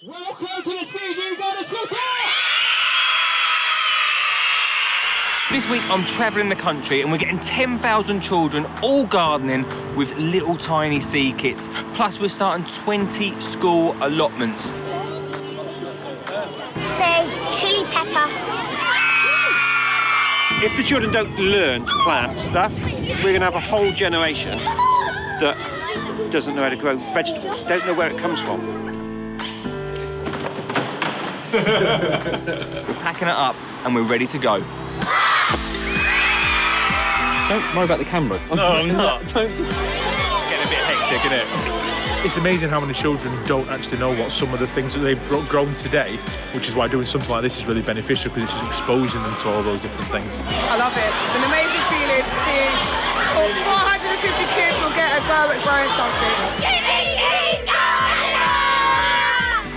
Welcome to the Ski Dream Garden School Tour! This week I'm travelling the country and we're getting 10,000 children all gardening with little tiny seed kits. Plus we're starting 20 school allotments. Say chili pepper. If the children don't learn to plant stuff, we're going to have a whole generation that doesn't know how to grow vegetables, don't know where it comes from. We're packing it up and we're ready to go. Don't worry about the camera. No, I'm not. Don't just... It's getting a bit hectic, isn't it? It's amazing how many children don't actually know what some of the things that they've grown today, which is why doing something like this is really beneficial, because it's just exposing them to all those different things. I love it. It's an amazing feeling to see 450 kids will get a go at growing something.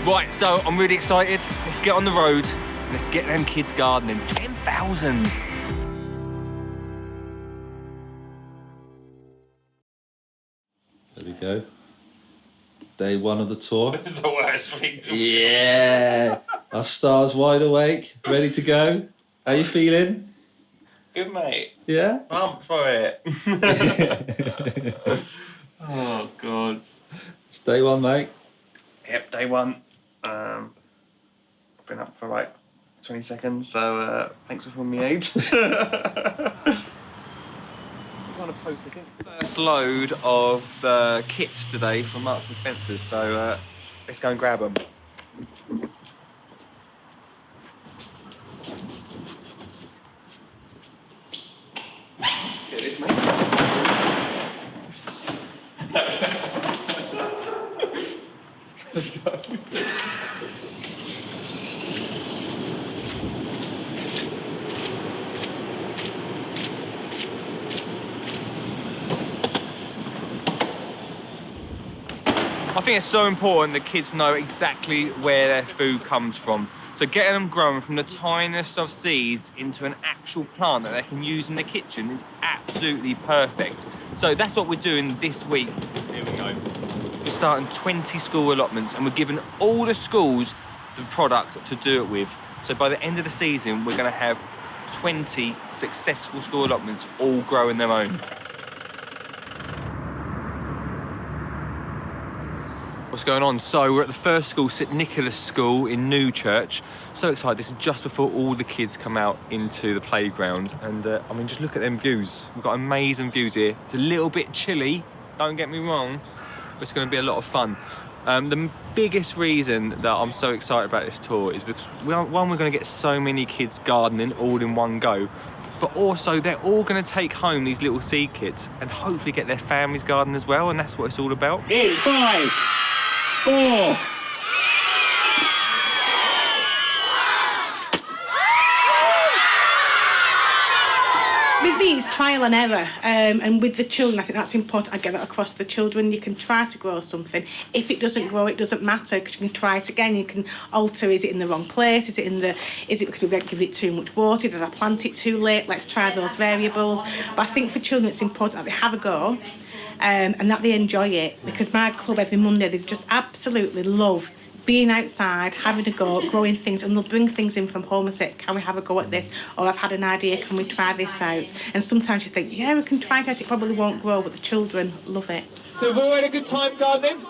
Right, so I'm really excited. Let's get on the road. Let's get them kids gardening. 10,000. There we go. Day one of the tour. The worst week. Yeah! Our star's wide awake, ready to go. How you feeling? Good, mate. Yeah? Pump for it. Oh, God. It's day one, mate. Yep, day one. I've been up for like 20 seconds, so thanks for filming me, Aid. First load of the kits today from Marks and Spencer's, so let's go and grab them. Get this, mate. I think it's so important that kids know exactly where their food comes from. So getting them grown from the tiniest of seeds into an actual plant that they can use in the kitchen is absolutely perfect. So that's what we're doing this week. Here we go. We're starting 20 school allotments and we're giving all the schools the product to do it with. So by the end of the season, we're going to have 20 successful school allotments all growing their own. What's going on? So we're at the first school, St Nicholas School in Newchurch. So excited, this is just before all the kids come out into the playground. And I mean, just look at them views. We've got amazing views here. It's a little bit chilly, don't get me wrong, but it's gonna be a lot of fun. The biggest reason that I'm so excited about this tour is because, one, we're gonna get so many kids gardening all in one go, but also they're all gonna take home these little seed kits and hopefully get their families gardening as well, and that's what it's all about. In 5, 4. With me, it's trial and error, and with the children, I think that's important. I get that across to the children. You can try to grow something. If it doesn't grow, it doesn't matter, because you can try it again. You can alter. Is it in the wrong place? Is it because we've given it too much water? Did I plant it too late? Let's try those variables. But I think for children, it's important that they have a go, and that they enjoy it. Because my club every Monday, they just absolutely love being outside, having a go, growing things, and they'll bring things in from home and say, can we have a go at this? Or I've had an idea, can we try this out? And sometimes you think, yeah, we can try it out, it probably won't grow, but the children love it. So have we all had a good time gardening?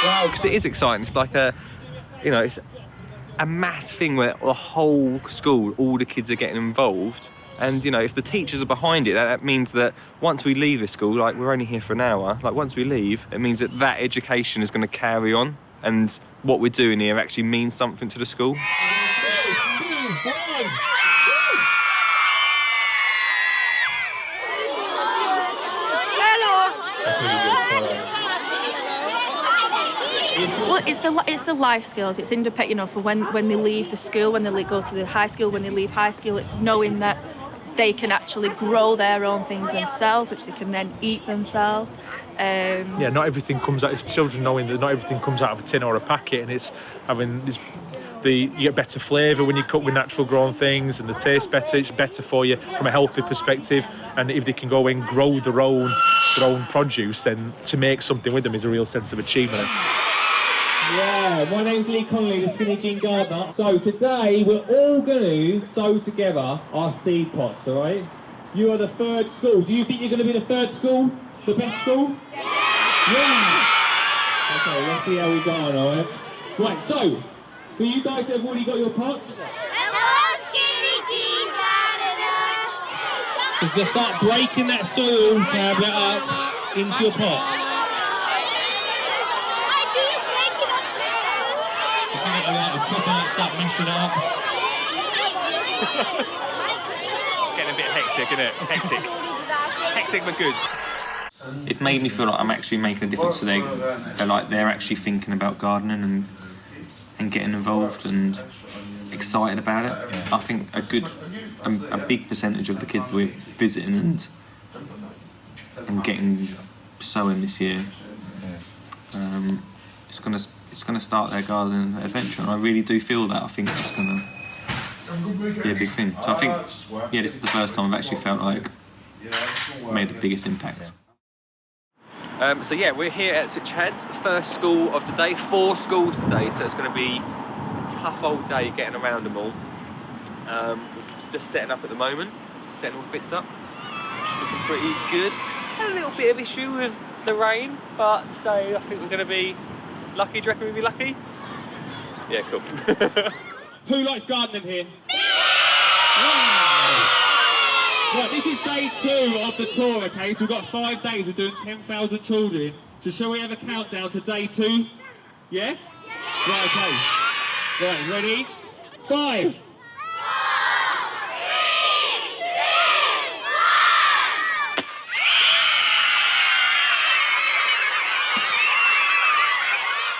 Wow, because it is exciting. It's like it's a mass thing where the whole school, all the kids are getting involved. And, if the teachers are behind it, that means that once we leave this school, like we're only here for an hour, like once we leave, it means that education is going to carry on, and what we're doing here actually means something to the school. Well, it's the life skills. It's independent, for when they leave the school, when they go to the high school, when they leave high school, it's knowing that they can actually grow their own things themselves, which they can then eat themselves. Yeah, not everything comes out. It's children knowing that not everything comes out of a tin or a packet, and it's you get better flavour when you cook with natural grown things, and the taste better. It's better for you from a healthy perspective. And if they can go and grow their own produce, then to make something with them is a real sense of achievement. Yeah, my name's Connelly, the Skinny Jean Gardener. So today we're all going to sow together our seed pots, alright? You are the third school. Do you think you're going to be the third school? The best school? Yeah! Okay, let's see how we go on, alright? Right, so, for you guys that have already got your pots, just start breaking that soil tablet up into your pot. Start mashing it up. It's getting a bit hectic, isn't it? Hectic. Hectic but good. It's made me feel like I'm actually making a difference to they're actually thinking about gardening and getting involved and excited about it. I think a big percentage of the kids that we're visiting and getting sowing this year, it's gonna start their gardening adventure, and I really do feel that. I think it's gonna be a big thing. So I think, yeah, this is the first time I've actually felt like made the biggest impact. So yeah, we're here at St Chad's, the first school of the day. 4 schools today, so it's going to be a tough old day getting around them all. Just setting up at the moment, setting all the bits up. Looking pretty good. Had a little bit of issue with the rain, but today I think we're going to be lucky. Do you reckon we'll be lucky? Yeah, cool. Who likes gardening here? Wow. Right, this is day 2 of the tour, okay? So we've got 5 days, we're doing 10,000 children. So shall we have a countdown to day 2? Yeah? Right, okay. Right, ready? 5.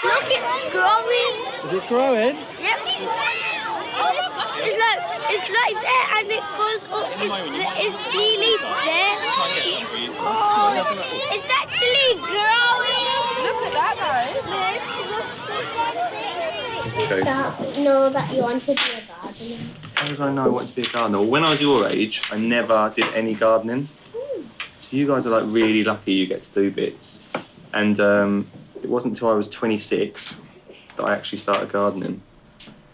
Look, it's growing. Is it growing? Yep. It's like there and it goes up. It's nearly there. It's actually growing. Look at that, guys. Know that you want to be a gardener. How did I know I wanted to be a gardener? Well, when I was your age, I never did any gardening. So you guys are like really lucky you get to do bits. And it wasn't until I was 26 that I actually started gardening.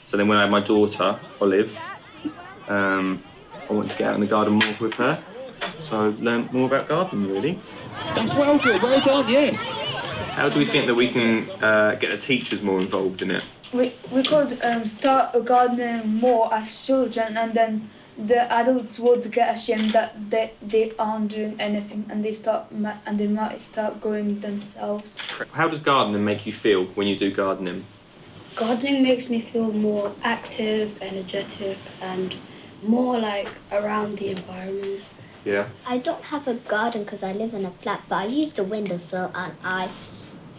So then when I had my daughter, Olive, I wanted to get out in the garden more with her. So I learned more about gardening, really. That's well good, well done, yes. How do we think that we can get the teachers more involved in it? We could start gardening more as children, and then the adults would get ashamed that they aren't doing anything, and they might start growing themselves. How does gardening make you feel when you do gardening? Gardening makes me feel more active, energetic, and more like around the environment. Yeah. I don't have a garden because I live in a flat, but I use the windowsill and I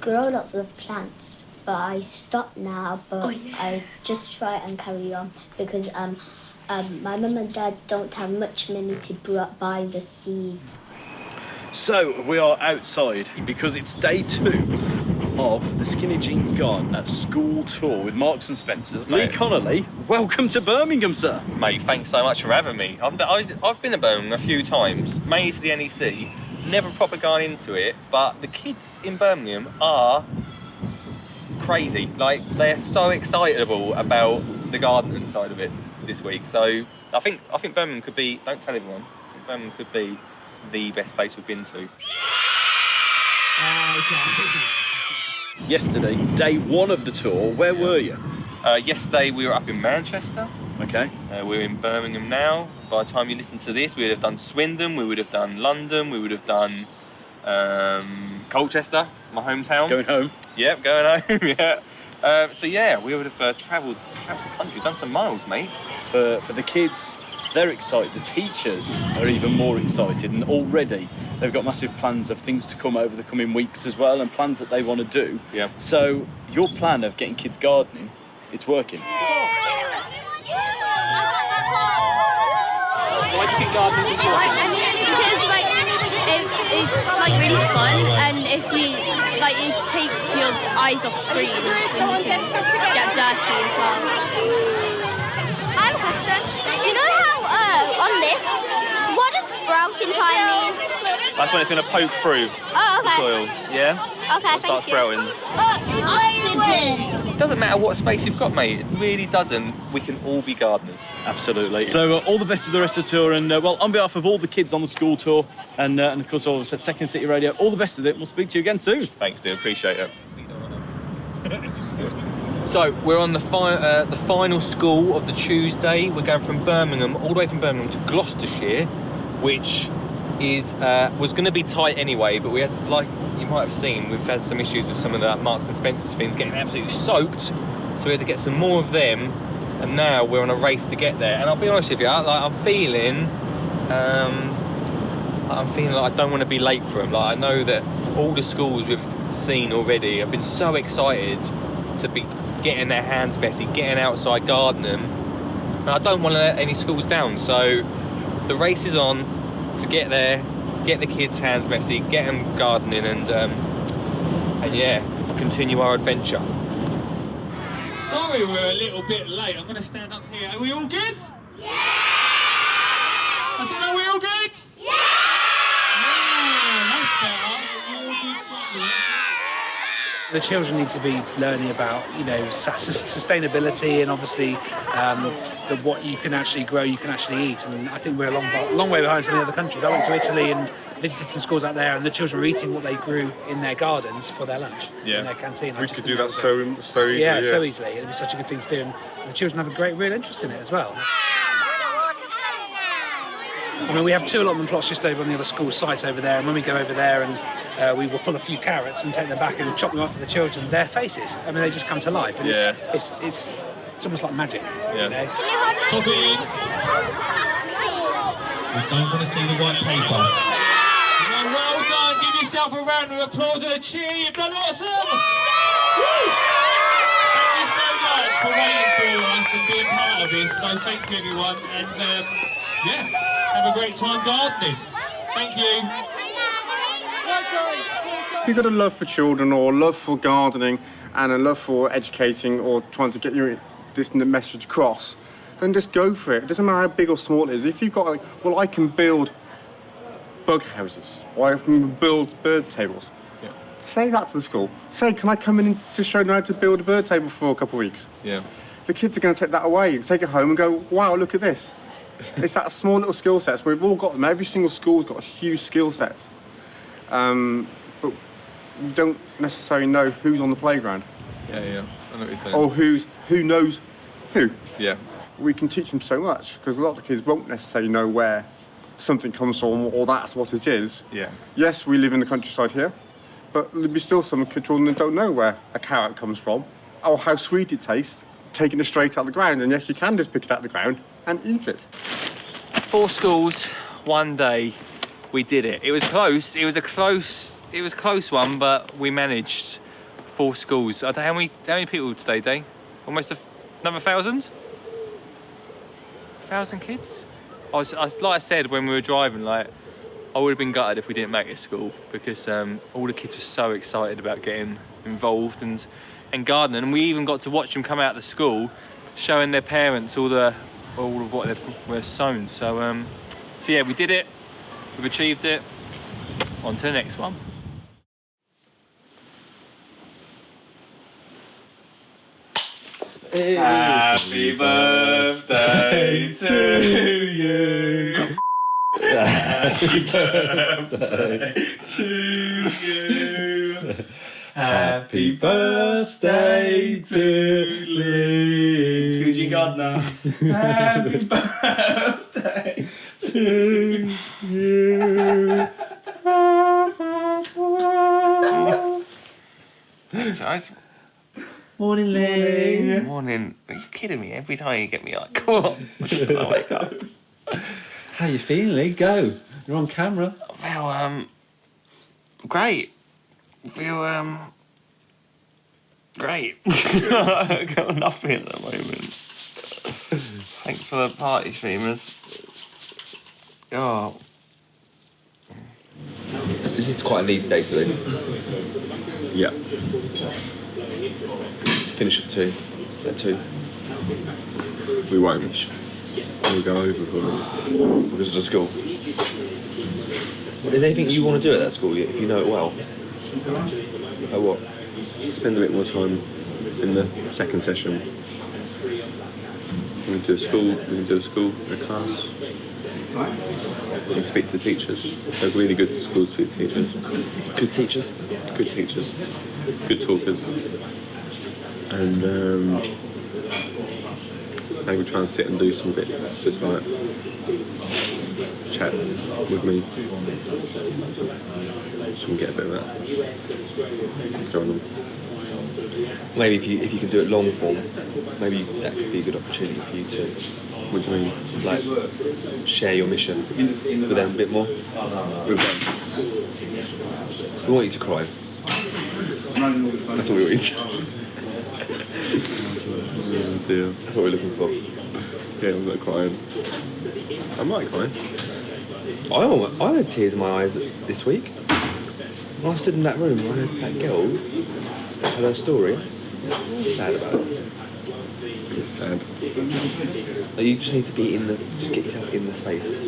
grow lots of plants. But I stop now, but I just try and carry on because my mum and dad don't have much money to buy the seeds. So we are outside because it's day 2 of the Skinny Jeans Garden school tour with Marks and Spencer's. Lee Connelly, welcome to Birmingham, sir. Mate, thanks so much for having me. I've been to Birmingham a few times, mainly to the NEC, never proper gone into it, but the kids in Birmingham are crazy. Like, they're so excitable about the gardening side of it this week. So I think Birmingham could be, don't tell everyone, Birmingham could be the best place we've been to. Yesterday, day 1 of the tour, where were you? Yesterday we were up in Manchester. Okay. We're in Birmingham now. By the time you listen to this, we would have done Swindon, we would have done London, we would have done Colchester, my hometown. Going home? Yep, going home, yeah. So yeah, we would have travelled the country, done some miles, mate. For the kids, they're excited. The teachers are even more excited, and already they've got massive plans of things to come over the coming weeks as well, and plans that they want to do. Yeah. So your plan of getting kids gardening, it's working. Why do you think gardening is important? Because it's really fun, and if you it takes your eyes off screens and you can get dirty as well. I have a question. You know how on this, what does sprouting time mean? That's when it's going to poke through the soil, yeah? Okay, It'll start sprouting. Oxygen. doesn't matter what space you've got, mate. It really doesn't. We can all be gardeners. Absolutely. So all the best of the rest of the tour, and well, on behalf of all the kids on the school tour, and of course all of us at Second City Radio, all the best of it. We'll speak to you again soon. Thanks, dude. Appreciate it. So we're on the final school of the Tuesday. We're going from Birmingham, all the way from Birmingham to Gloucestershire, which is was going to be tight anyway, but we had to, like you might have seen, we've had some issues with some of the Marks and Spencer's things getting absolutely soaked, so we had to get some more of them, and now we're on a race to get there. And I'll be honest with you, I'm feeling like I don't want to be late for them. Like, I know that all the schools we've seen already have been so excited to be getting their hands messy, getting outside gardening, and I don't want to let any schools down. So the race is on to get there, get the kids' hands messy, get them gardening, and yeah, continue our adventure. Sorry we're a little bit late. I'm going to stand up here. Are we all good? Yeah! I said, are we all good? Yeah! That's better. You're all good properly. The children need to be learning about, you know, sustainability, and obviously that what you can actually grow, you can actually eat. And I think we're a long way behind some of the other countries. I went to Italy and visited some schools out there, and the children were eating what they grew in their gardens for their lunch, in their canteen. We could do that so easily. Yeah, so easily. It'd be such a good thing to do, and the children have a real interest in it as well. I mean, we have 2 allotment plots just over on the other school site over there, and when we go over there, and we will pull a few carrots and take them back and chop them up for the children, their faces, I mean, they just come to life, and it's almost like magic. Pop it in. We don't want to see the white paper. Well done. Give yourself a round of applause and a cheer. You've done awesome. Woo! Thank you so much for waiting for us and being part of this. So thank you, everyone, and yeah, have a great time gardening. Thank you. If you've got a love for children, or a love for gardening, and a love for educating, or trying to get this message across, then just go for it. It doesn't matter how big or small it is. If you've got, like, well, I can build bug houses, or I can build bird tables. Yeah. Say that to the school. Say, can I come in to show them how to build a bird table for a couple of weeks? Yeah. The kids are going to take that away, take it home and go, wow, look at this. It's that small little skill sets. We've all got them. Every single school's got a huge skill set. But we don't necessarily know who's on the playground. Yeah, I know what you're saying. Or who knows who. Yeah. We can teach them so much, because a lot of the kids won't necessarily know where something comes from, or that's what it is. Yeah. Yes, we live in the countryside here, but there'll be still some children that don't know where a carrot comes from, or how sweet it tastes, taking it straight out of the ground. And yes, you can just pick it out of the ground and eat it. 4 schools, 1 day, we did it. It was close. It was a close one, but we managed. 4 schools. How many people today, Dave? Almost another 1,000? 1,000 kids? Like I said when we were driving, like, I would have been gutted if we didn't make it to school, because all the kids were so excited about getting involved and gardening, and we even got to watch them come out of the school, showing their parents all of what they've sown. So yeah, we did it. We've achieved it. On to the next one. Happy birthday to you. Happy birthday to you. Happy birthday to Lee. It's Gucci Gardner. Happy birthday to you. Thanks, Morning, Lee. Morning. Are you kidding me? Every time you get me like, come on. I just want to wake up. How you feeling, Lee? Go. You're on camera. I feel, great. I feel, great. I've got nothing at the moment. Thanks for the party streamers. Oh. This is quite an easy day today. Yeah. Finish at 2. At 2. We won't. We'll go over because of the school. Is there anything you want to do at that school if you know it well? What? Spend a bit more time in the second session. We can do a school, a class. We can speak to teachers. They're really good schools to speak to teachers. Good teachers? Good teachers. Good talkers. And maybe try and sit and do some bits, just like chat with me. So we can get a bit of that going on. Maybe if you can do it long form, maybe that could be a good opportunity for you to, what do you mean? Like, share your mission with them a bit more. With them. We want you to cry. That's what we want you to. Oh dear. That's what we're looking for. Yeah, I'm not crying. I might cry. I had tears in my eyes this week. When I stood in that room, I heard that girl had her story. I was sad about it. It's sad. Like, you just need to be just get yourself in the space.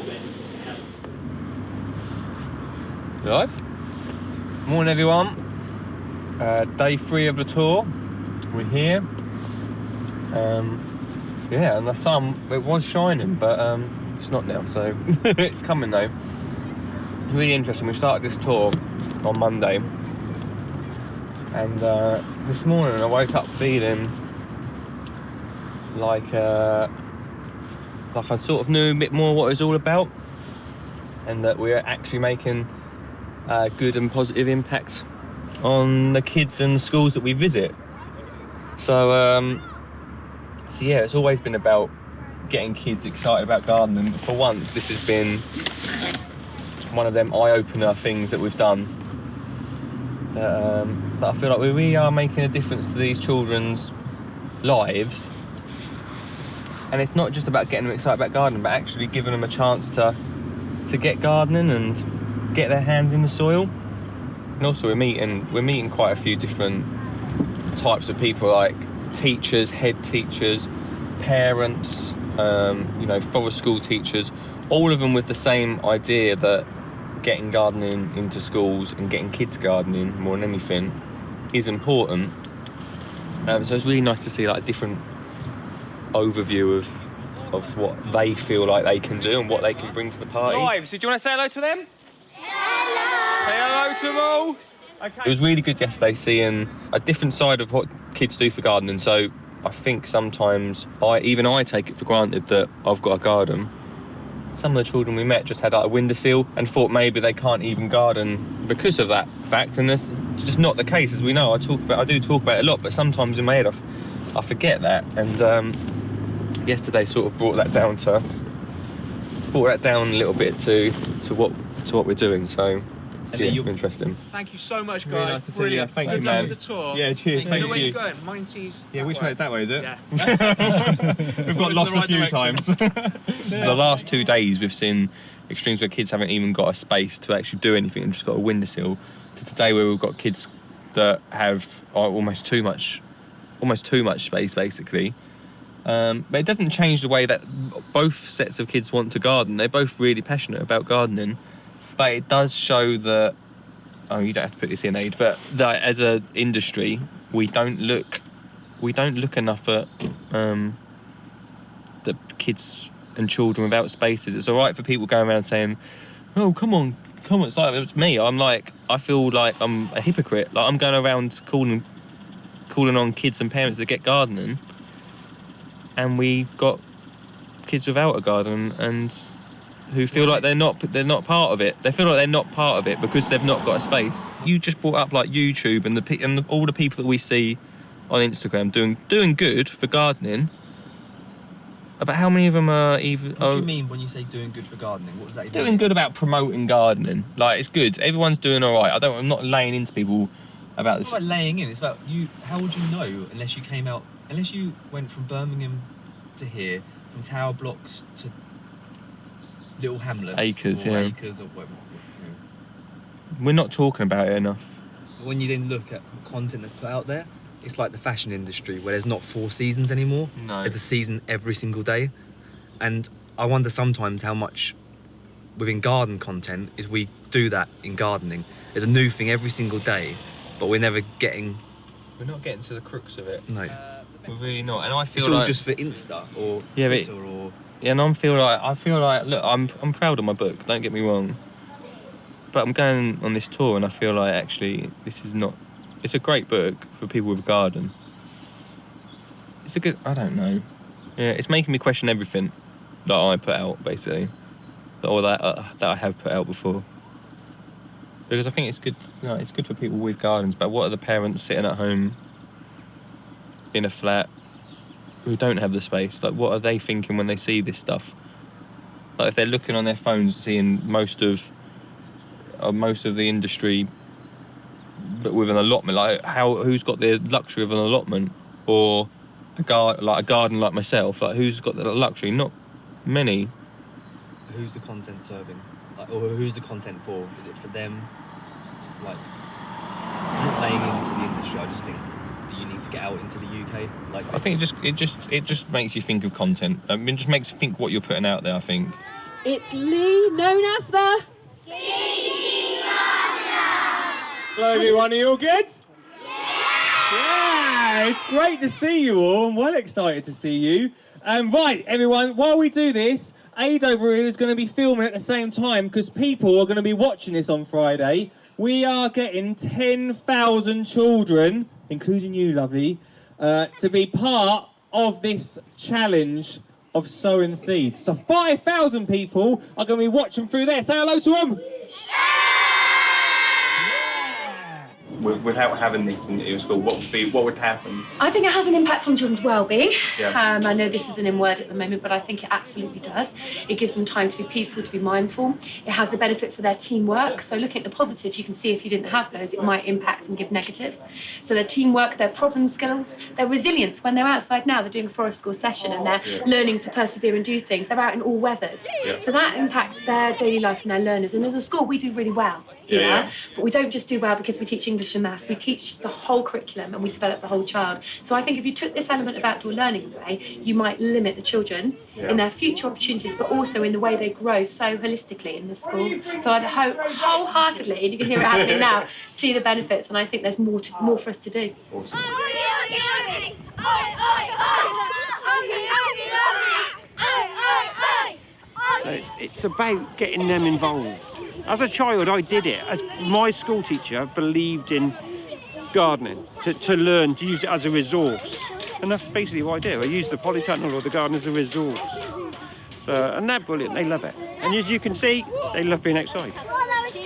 Live. Morning, everyone. Day 3 of the tour. We're here. Yeah, and the sun, it was shining, but it's not now, so it's coming though. Really interesting. We started this tour on Monday, and this morning I woke up feeling like I sort of knew a bit more what it was all about, and that we're actually making a good and positive impact on the kids and schools that we visit. So yeah, it's always been about getting kids excited about gardening. For once, this has been one of them eye-opener things that we've done. That I feel like we really are making a difference to these children's lives. And it's not just about getting them excited about gardening, but actually giving them a chance to get gardening and get their hands in the soil. And also we're meeting quite a few different types of people, like teachers, head teachers, parents, forest school teachers, all of them with the same idea that getting gardening into schools and getting kids gardening more than anything is important. So it's really nice to see like a different overview of what they feel like they can do and what they can bring to the party. Right, so do you want to say hello to them? Hello! Say hello to them all! Okay. It was really good yesterday seeing a different side of what kids do for gardening. So I think sometimes I take it for granted that I've got a garden. Some of the children we met just had like a windowsill and thought maybe they can't even garden because of that fact, and that's just not the case. As we know, I do talk about it a lot, but sometimes in my head I forget that. And yesterday sort of brought that down a little bit to what we're doing. So yeah, interesting. Thank you so much, guys. Really nice to see you. Thank you, Good man. luck with the tour. Yeah, cheers. Thank Where you. you going? Mine's Yeah, which way? That way, is it? Yeah. We've got lost a few times. The last 2 days we've seen extremes where kids haven't even got a space to actually do anything and just got a windowsill, to today where we've got kids that have almost too much space basically. But it doesn't change the way that both sets of kids want to garden. They're both really passionate about gardening, but it does show that, you don't have to put this in, Aid, but that as an industry we don't look enough at the kids and children without spaces. It's all right for people going around saying, oh, come on, it's like, it's me. I feel like I'm a hypocrite. Like I'm going around calling on kids and parents to get gardening, and we've got kids without a garden and who feel like they're not part of it. They feel like they're not part of it because they've not got a space. You just brought up like YouTube and all the people that we see on Instagram doing good for gardening. About how many of them are even? What do you mean when you say doing good for gardening? What does that mean? Doing good about promoting gardening. Like it's good. Everyone's doing all right. I'm not laying into people about this. It's not about laying in. It's about you. How would you know unless you came out? Unless you went from Birmingham to here, from tower blocks to little hamlets, Acres, or yeah. acres or whatever. We're not talking about it enough. When you then look at the content that's put out there, it's like the fashion industry where there's not 4 seasons anymore. No. It's a season every single day. And I wonder sometimes how much within garden content is we do that in gardening. There's a new thing every single day, but we're never getting We're not getting to the crux of it. No. We're really not. And I feel It's all like just for Insta or yeah, Twitter but, or... Yeah, and I feel like look, I'm proud of my book, don't get me wrong. But I'm going on this tour and I feel like actually this is not, it's a great book for people with a garden. It's a good, I don't know. Yeah, it's making me question everything that I put out, basically. Or that I have put out before. Because I think it's good, it's good for people with gardens, but what are the parents sitting at home in a flat who don't have the space? Like, what are they thinking when they see this stuff? Like, if they're looking on their phones, seeing most of the industry, but with an allotment, like who's got the luxury of an allotment or a garden like myself? Like, who's got the luxury? Not many. Who's the content serving? Like, or who's the content for? Is it for them? Like, I'm not laying into the industry. I just think that you need to get out into the UK. Like, I think it just makes you think of content. I mean, it just makes you think what you're putting out there, I think. It's Lee, known as the... Hello everyone, are you all good? Yeah, it's great to see you all. I'm well excited to see you. Right, everyone, while we do this, Aid over here is going to be filming at the same time because people are going to be watching this on Friday. We are getting 10,000 children, including you, lovely, to be part of this challenge of sowing seeds. So 5,000 people are going to be watching through there. Say hello to them. Without having this in your school, what would happen? I think it has an impact on children's well-being. Yeah. I know this is an in-word at the moment, but I think it absolutely does. It gives them time to be peaceful, to be mindful. It has a benefit for their teamwork. So looking at the positives, you can see if you didn't have those, it might impact and give negatives. So their teamwork, their problem skills, their resilience. When they're outside now, they're doing a forest school session and they're learning to persevere and do things. They're out in all weathers. Yeah. So that impacts their daily life and their learners. And as a school, we do really well. Yeah. But we don't just do well because we teach English and maths. We teach the whole curriculum and we develop the whole child. So I think if you took this element of outdoor learning away, you might limit the children in their future opportunities, but also in the way they grow so holistically in the school. So I'd hope wholeheartedly, and you can hear it happening now, see the benefits. And I think there's more for us to do. Awesome. So it's about getting them involved. As a child, I did it. As my school teacher believed in gardening, to learn, to use it as a resource. And that's basically what I do. I use the polytunnel or the garden as a resource. So, and they're brilliant, they love it. And as you can see, they love being outside.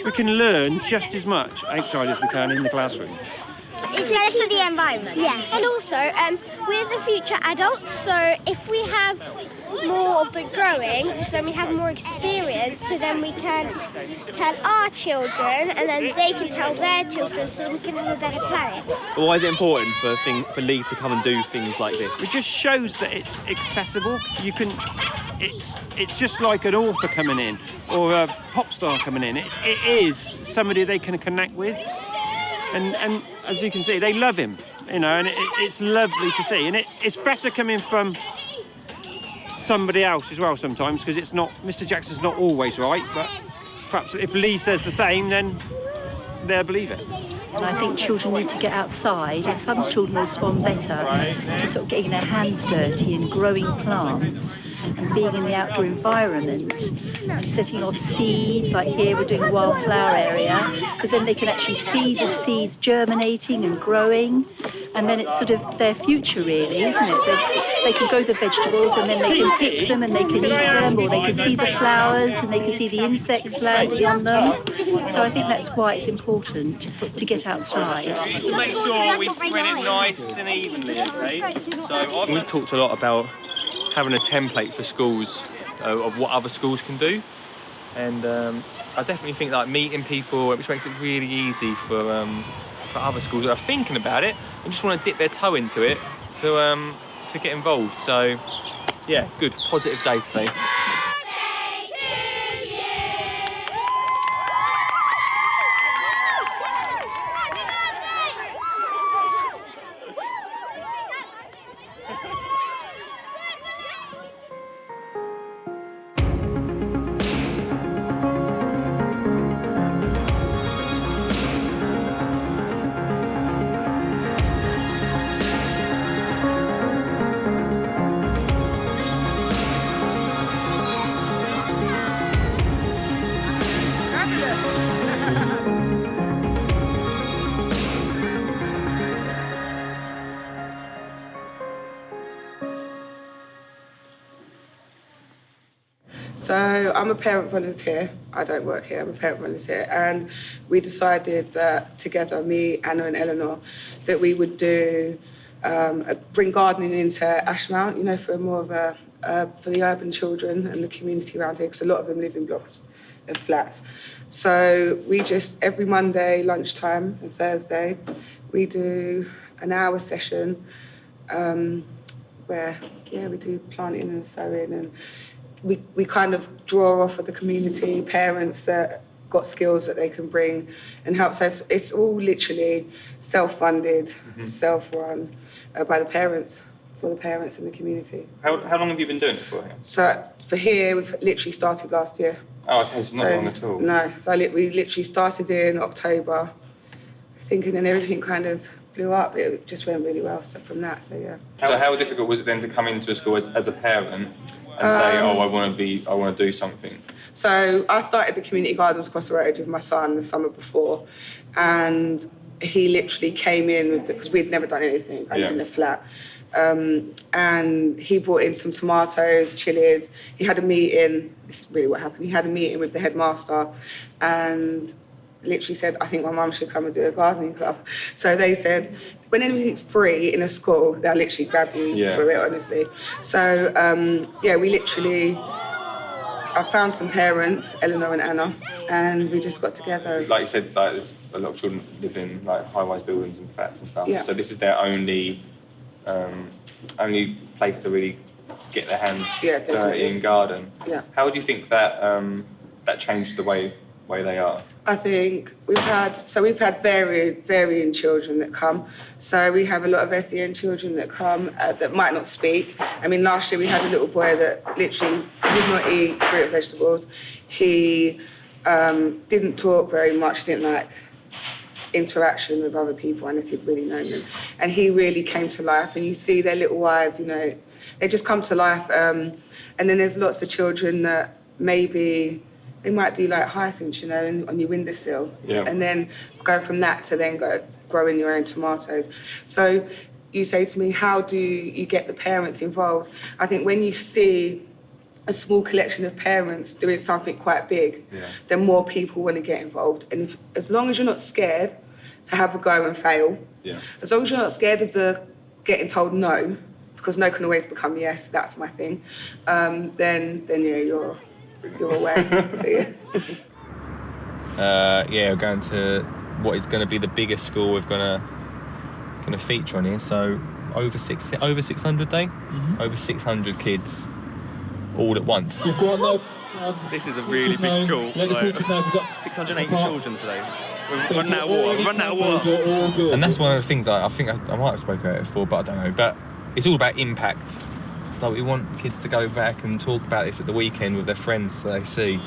We can learn just as much outside as we can in the classroom. It's better for the environment. Yeah. And also, we're the future adults, so if we have more of the growing, so then we have more experience, so then we can tell our children, and then they can tell their children, so we can have a better planet. But why is it important for Lee to come and do things like this? It just shows that it's accessible. You can, it's just like an author coming in or a pop star coming in. It is somebody they can connect with. And as you can see, they love him, you know, and it's lovely to see. And it's better coming from somebody else as well sometimes, because it's not, Mr. Jackson's not always right, but perhaps if Lee says the same, then they'll believe it. And I think children need to get outside, and some children respond better to sort of getting their hands dirty and growing plants and being in the outdoor environment and setting off seeds, like here we're doing a wildflower area, because then they can actually see the seeds germinating and growing, and then it's sort of their future really, isn't it? They can grow the vegetables and then they can pick them and they can eat them, or they can see the flowers and they can see the insects landing on them. So I think that's why it's important to get outside. Make sure we spread it nice and evenly, okay? So we've talked a lot about having a template for schools of what other schools can do, and I definitely think like meeting people, which makes it really easy for other schools that are thinking about it and just want to dip their toe into it to get involved. So yeah, good, positive day today. So I'm a parent volunteer. I don't work here, I'm a parent volunteer. And we decided that together, me, Anna and Eleanor, that we would do, bring gardening into Ashmount, you know, for more of a, for the urban children and the community around here, because a lot of them live in blocks of flats. So we just, every Monday lunchtime and Thursday, we do an hour session where, yeah, we do planting and sowing, and we kind of draw off of the community, parents that got skills that they can bring and help. So it's all literally self-funded, self-run by the parents, for the parents in the community. How long have you been doing it for here? So for here, we've literally started last year. Oh, okay, so not long at all. No, so we literally started in October, thinking, and everything kind of blew up. It just went really well. So from that, so yeah. So how difficult was it then to come into a school as a parent and say, oh, I want to do something? So I started the community gardens across the road with my son the summer before, and he literally came in with because we'd never done anything. I live in a flat. And he brought in some tomatoes, chilies. He had a meeting. This is really what happened. He had a meeting with the headmaster and literally said, I think my mum should come and do a gardening club. So they said, when anything's free in a school, they'll literally grab you for it, honestly. So, we literally, I found some parents, Eleanor and Anna, and we just got together. Like you said, like, there's a lot of children live in like high-rise buildings and flats and stuff. Yeah. So this is their only place to really get their hands dirty and garden. Yeah. How do you think that that changed the way they are? I think we've had varying children that come. So we have a lot of SEN children that come that might not speak. I mean, last year we had a little boy that literally would not eat fruit and vegetables. He didn't talk very much, didn't like interaction with other people unless he'd really known them. And he really came to life, and you see their little eyes, you know, they just come to life. And then there's lots of children that maybe they might do like hyacinths, you know, on your windowsill. Yeah. And then go from that to then go growing your own tomatoes. So you say to me, how do you get the parents involved? I think when you see a small collection of parents doing something quite big, then more people want to get involved. And as long as you're not scared to have a go and fail, as long as you're not scared of the getting told no, because no can always become yes, that's my thing, then you're away. So, we're going to what is going to be the biggest school we're going to feature on here. So over 600 day, over 600 kids all at once. You've got no. This is a really big school. Let the teachers know. We've got 680 children today. We're running out of water. And that's one of the things I think I might have spoken about it before, but I don't know. But it's all about impact. Like, we want kids to go back and talk about this at the weekend with their friends so they see,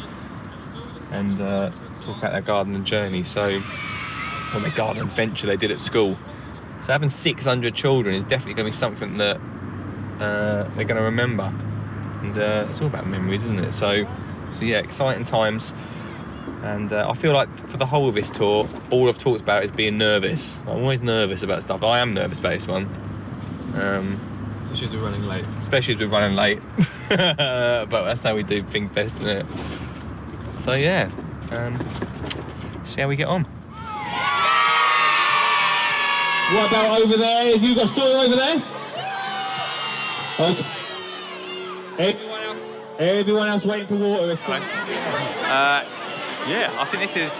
and talk about their gardening journey. So, or their garden adventure they did at school. So having 600 children is definitely going to be something that they're going to remember. And it's all about memories, isn't it? So yeah, exciting times. And I feel like for the whole of this tour, all I've talked about is being nervous. I'm always nervous about stuff. I am nervous about this one. Especially as we're running late. But that's how we do things best, isn't it? So yeah, see how we get on. What about over there? Have you got soil over there? Okay. Everyone else waiting for water. Yeah, I think this is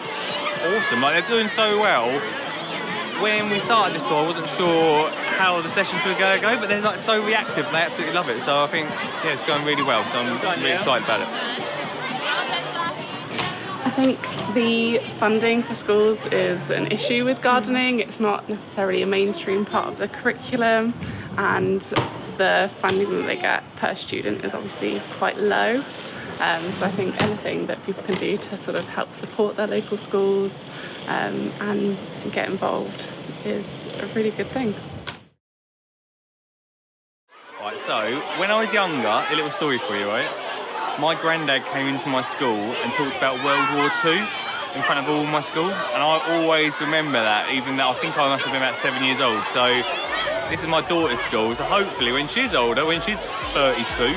awesome. Like, they're doing so well. When we started this tour, I wasn't sure how the sessions were going to go, but they're like so reactive and they absolutely love it. So I think, yeah, it's going really well. So I'm really excited about it. I think the funding for schools is an issue with gardening. It's not necessarily a mainstream part of the curriculum, and the funding that they get per student is obviously quite low. So I think anything that people can do to sort of help support their local schools and get involved is a really good thing. Right, so when I was younger, a little story for you, right? My granddad came into my school and talked about World War II in front of all my school, and I always remember that, even though I think I must have been about 7 years old. So this is my daughter's school, so hopefully when she's older, when she's 32,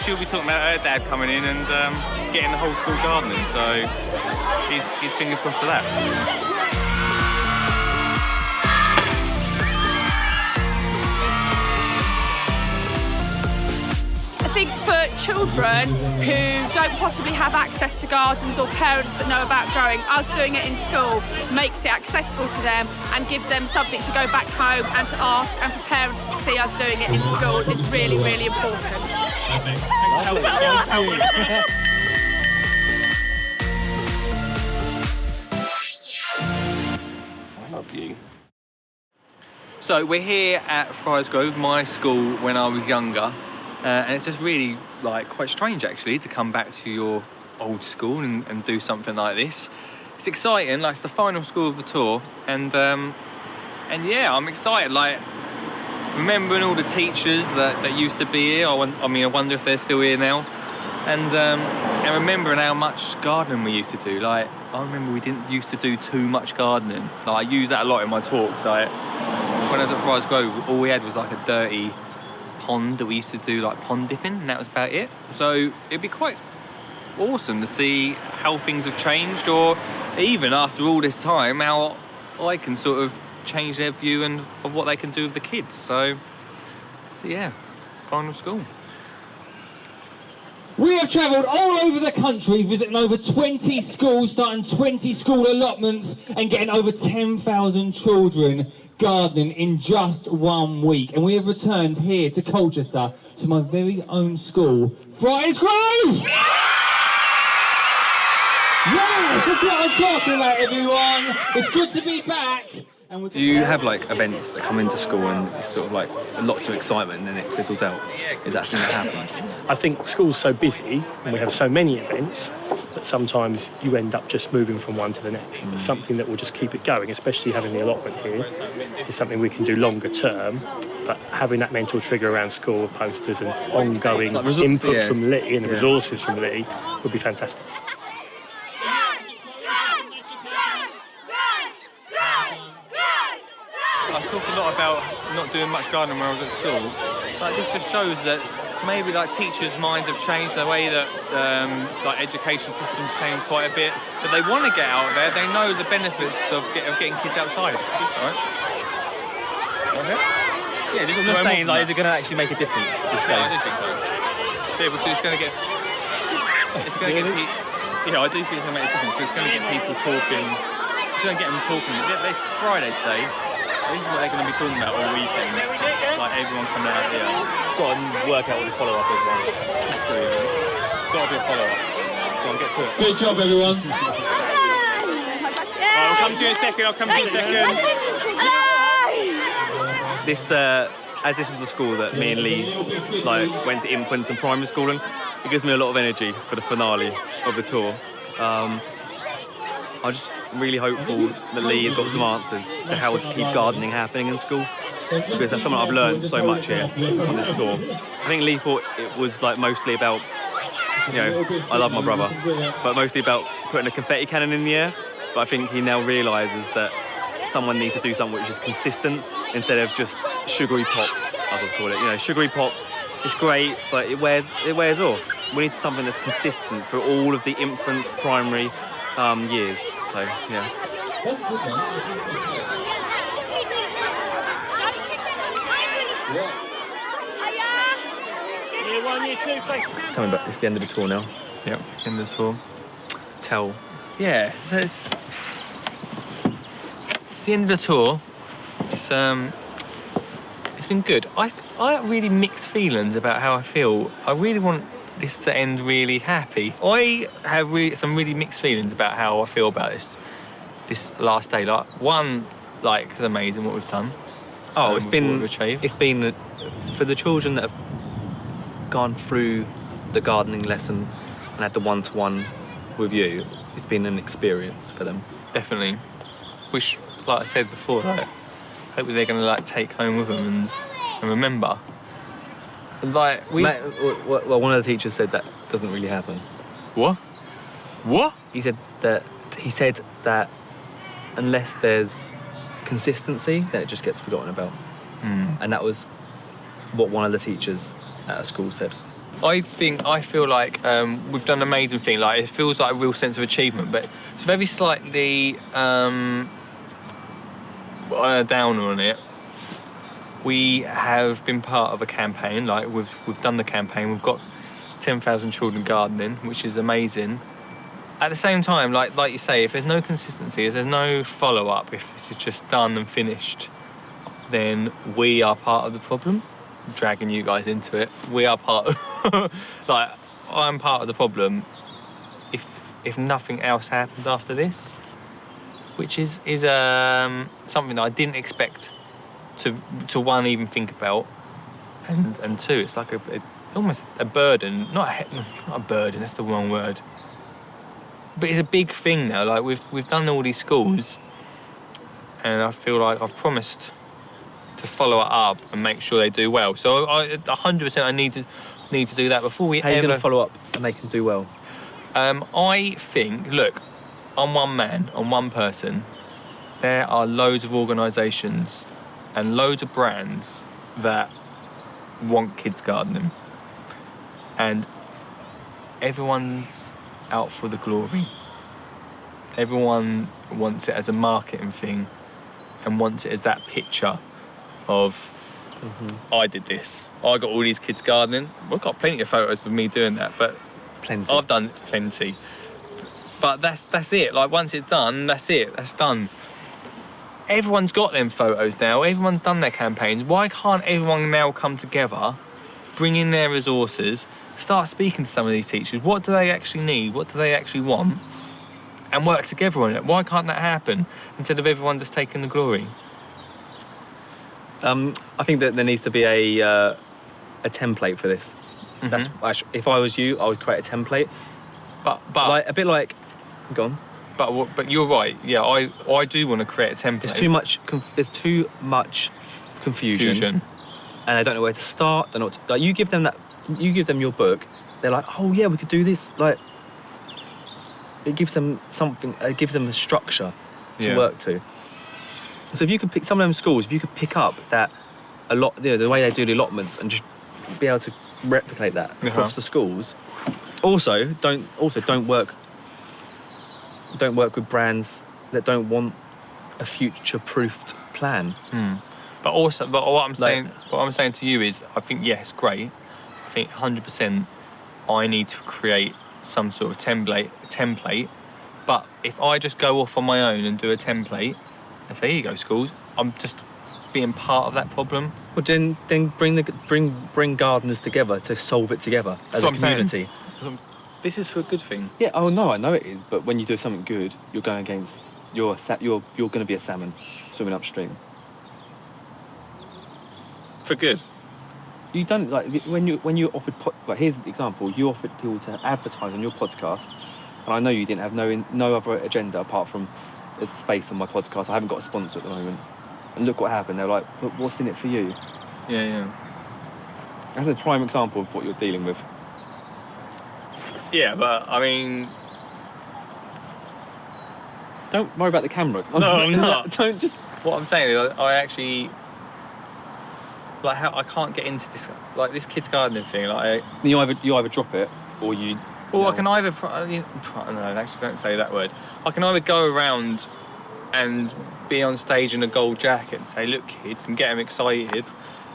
she'll be talking about her dad coming in and getting the whole school gardening. So he's fingers crossed to that. I think for children who don't possibly have access to gardens or parents that know about growing, us doing it in school makes it accessible to them and gives them something to go back home and to ask, and for parents to see us doing it in school is really, really important. I love you. So we're here at Friars Grove, my school when I was younger. And it's just really quite strange actually to come back to your old school and do something like this. It's exciting, it's the final school of the tour, and yeah, I'm excited. Remembering all the teachers that used to be here. I wonder if they're still here now, and remembering how much gardening we used to do. I remember we didn't used to do too much gardening. I use that a lot in my talks. When I was at Friars Grove, all we had was a dirty pond that we used to do pond dipping, and that was about it. So it'd be quite awesome to see how things have changed, or even after all this time, how I can sort of change their view of what they can do with the kids. So yeah, final school. We have travelled all over the country, visiting over 20 schools, starting 20 school allotments, and getting over 10,000 children gardening in just 1 week. And we have returned here to Colchester, to my very own school, Friars Grove! Yes, that's what I'm talking about, everyone. It's good to be back. Do you have events that come into school and it's sort of lots of excitement and then it fizzles out? Is that a thing that happens? I think school's so busy and we have so many events that sometimes you end up just moving from one to the next. Something that will just keep it going, especially having the allotment here, is something we can do longer term, but having that mental trigger around school with posters and ongoing input from Lee and resources from Lee would be fantastic. I talk a lot about not doing much gardening when I was at school. This just shows that maybe teachers' minds have changed, the way that education systems changed quite a bit. But they want to get out there. They know the benefits of getting kids outside. Right? Okay. Yeah, I'm not saying is it going to actually make a difference? I do think so. Yeah, because it's going to get. It's going to get people. Yeah, I do think it's going to make a difference because it's going to get people talking. It's going to get them talking. This Friday today. This is what they're going to be talking about all weekend. Everyone coming out here. It's got to work out with the follow-up as well. Absolutely. It's got to be a follow-up. Go on, get to it. Good job, everyone. I'll come to you in a second. As this was a school that me and Lee went to infants and primary school, and it gives me a lot of energy for the finale of the tour. I'm just really hopeful that Lee has got some answers to how to keep gardening happening in school, because that's something I've learned so much here on this tour. I think Lee thought it was mostly about, I love my brother, but mostly about putting a confetti cannon in the air. But I think he now realises that someone needs to do something which is consistent instead of just sugary pop, as I call it. Sugary pop is great, but it wears off. We need something that's consistent for all of the infants, primary years. So yeah. That's good, man. Year 1, year 2, thanks. Tell me about it's the end of the tour now. Yep, end of the tour. Yeah, it's the end of the tour. It's been good. I have really mixed feelings about how I feel. I really want this to end really happy. I have some really mixed feelings about how I feel about this last day. It's amazing what we've done. It's been for the children that have gone through the gardening lesson and had the one-to-one with you. It's been an experience for them. Definitely. Which, like I said before, hopefully they're going to take home with them and remember. Well, one of the teachers said that doesn't really happen. What? He said that unless there's consistency, then it just gets forgotten about. And that was what one of the teachers at a school said. I feel like we've done an amazing thing. Like, it feels like a real sense of achievement, but it's very slightly down on it. We have been part of a campaign. Like, we've done the campaign. We've got 10,000 children gardening, which is amazing. At the same time, like you say, if there's no consistency, if there's no follow-up, if this is just done and finished, then we are part of the problem. Dragging you guys into it. We are part of, like, I'm part of the problem if nothing else happens after this, which is something that I didn't expect to one, even think about, and two, it's like almost a burden, not a burden, that's the wrong word, but it's a big thing now. Like, we've done all these schools, and I feel like I've promised to follow it up and make sure they do well. So 100% I need to do that before we How are you going to follow up and make them do well? I think, look, I'm one man, I'm one person. There are loads of organisations and loads of brands that want kids gardening, and everyone's out for the glory. Everyone wants it as a marketing thing and wants it as that picture of, I did this, I got all these kids gardening. We've got plenty of photos of me doing that, but I've done plenty. But that's it. Like, once it's done, that's it. That's done. Everyone's got them photos now. Everyone's done their campaigns. Why can't everyone now come together, bring in their resources, start speaking to some of these teachers? What do they actually need? What do they actually want? And work together on it. Why can't that happen instead of everyone just taking the glory? I think that there needs to be a template for this. That's if I was you, I would create a template. But like, a bit like, go on. But you're right. Yeah, I do want to create a template. There's too much confusion, and they don't know where to start. They know what to, like, you give them your book. They're like, oh yeah, we could do this. Like, it gives them something. It gives them a structure to work to. So if you could pick some of them schools, if you could pick up that the way they do the allotments and just be able to replicate that across the schools. Also, don't work with brands that don't want a future-proofed plan. But what I'm saying to you is, I think, yes, great. I think 100% I need to create some sort of template. But if I just go off on my own and do a template and say, here you go, schools, I'm just being part of that problem. Well, then bring gardeners together to solve it together as a community. This is for a good thing. Yeah. Oh no, I know it is. But when you do something good, you're going against you're going to be a salmon swimming upstream. For good. You don't like when you offered like, here's the example. You offered people to advertise on your podcast, and I know you didn't have no other agenda apart from there's space on my podcast. I haven't got a sponsor at the moment. And look what happened. They're like, what's in it for you? Yeah. That's a prime example of what you're dealing with. Yeah, but I mean, don't worry about the camera. No, I'm not. Don't just. What I'm saying is, I actually like how I can't get into this, like, this kids gardening thing. Like, you either drop it or you. Or I can either no, actually don't say that word. I can either go around and be on stage in a gold jacket and say, look, kids, and get them excited,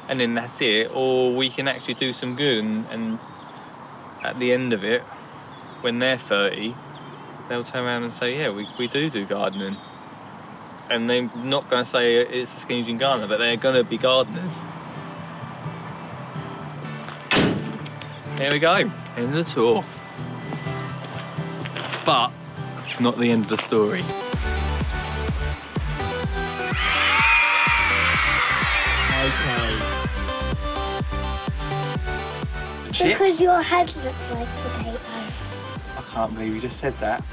and then that's it. Or we can actually do some good, and at the end of it, when they're 30, they'll turn around and say, yeah, we do gardening. And they're not going to say it's a skinny jean gardener, but they're going to be gardeners. There we go, end of the tour. But not the end of the story. Okay. Because your head looks like a potato. I can't believe you just said that.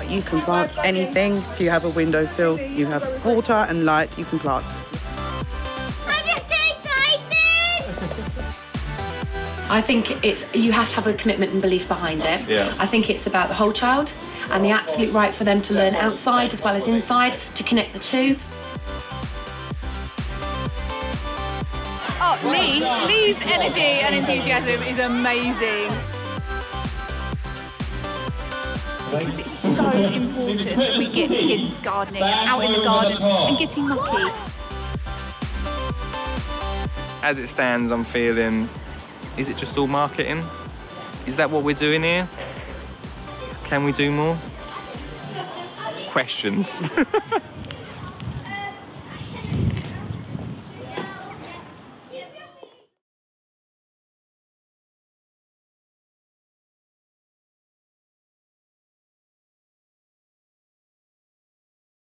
You can plant anything. If you have a windowsill, you have water and light, you can plant. I'm just too excited! I think you have to have a commitment and belief behind it. Yeah. I think it's about the whole child and the absolute right for them to learn outside as well as inside, to connect the two. Oh, Lee's energy and enthusiasm is amazing. It's so important that we get kids gardening, out in the garden and getting mucky. As it stands, I'm feeling, is it just all marketing? Is that what we're doing here? Can we do more? Questions.